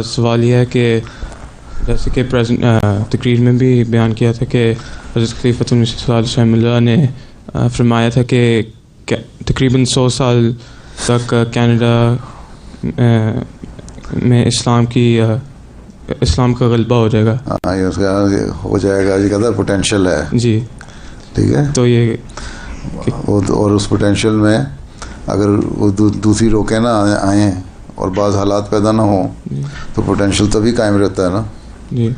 سوال یہ ہے کہ جیسے کہ تقریر میں بھی بیان کیا تھا کہ حضرت خلیفۃ المسیح صلی اللہ علیہ وسلم نے فرمایا تھا کہ تقریباً 100 سال تک کینیڈا میں اسلام کا غلبہ ہو جائے گا. ہاں یہ اس کا ہو جائے گا، یہ کہتا پوٹینشیل ہے. جی ٹھیک ہے. تو یہ اور اس پوٹینشیل میں اگر وہ دوسری روکیں نہ آئیں اور بعض حالات پیدا نہ ہوں تو پوٹینشیل تبھی قائم رہتا ہے نا. جی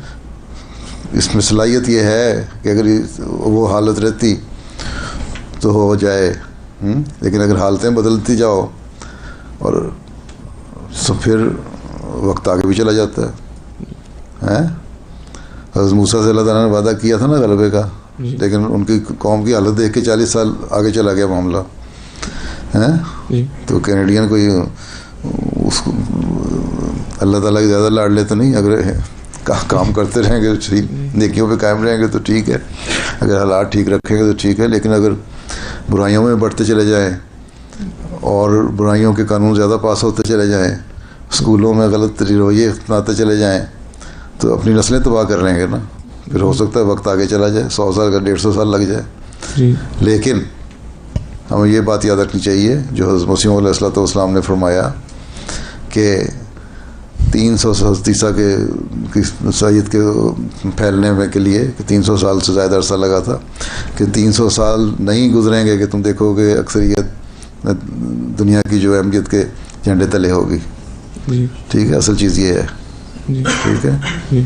اس میں صلاحیت یہ ہے کہ اگر وہ حالت رہتی تو ہو جائے، لیکن اگر حالتیں بدلتی جاؤ اور پھر وقت آگے بھی چلا جاتا ہے. حضرت موسیٰ سے اللہ تعالیٰ نے وعدہ کیا تھا نا غلبے کا، لیکن ان کی قوم کی حالت دیکھ کے 40 سال آگے چلا گیا معاملہ. تو کینیڈین کوئی اس کو اللہ تعالیٰ کی زیادہ لاڈلے تو نہیں. اگر کام کرتے رہیں گے نیکیوں پہ قائم رہیں گے تو ٹھیک ہے، اگر حالات ٹھیک رکھیں گے تو ٹھیک ہے. لیکن اگر برائیوں میں بڑھتے چلے جائیں اور برائیوں کے قانون زیادہ پاس ہوتے چلے جائیں، اسکولوں میں غلط رویے اپناتے چلے جائیں تو اپنی نسلیں تباہ کر لیں گے نا. پھر ہو سکتا ہے وقت آگے چلا جائے، 100 سال کا 150 سال لگ جائے. لیکن ہمیں یہ بات یاد رکھنی چاہیے جو حضرت مسیح علیہ الصلوۃ والسلام نے فرمایا کہ 300 عیسیٰ کے عیسائیت کے پھیلنے میں کے لیے کہ 300 سال سے زیادہ عرصہ لگا تھا، کہ 300 سال نہیں گزریں گے کہ تم دیکھو کہ اکثریت دنیا کی جو اہمیت کے جھنڈے تلے ہوگی. ٹھیک ہے، اصل چیز یہ ہے. ٹھیک ہے.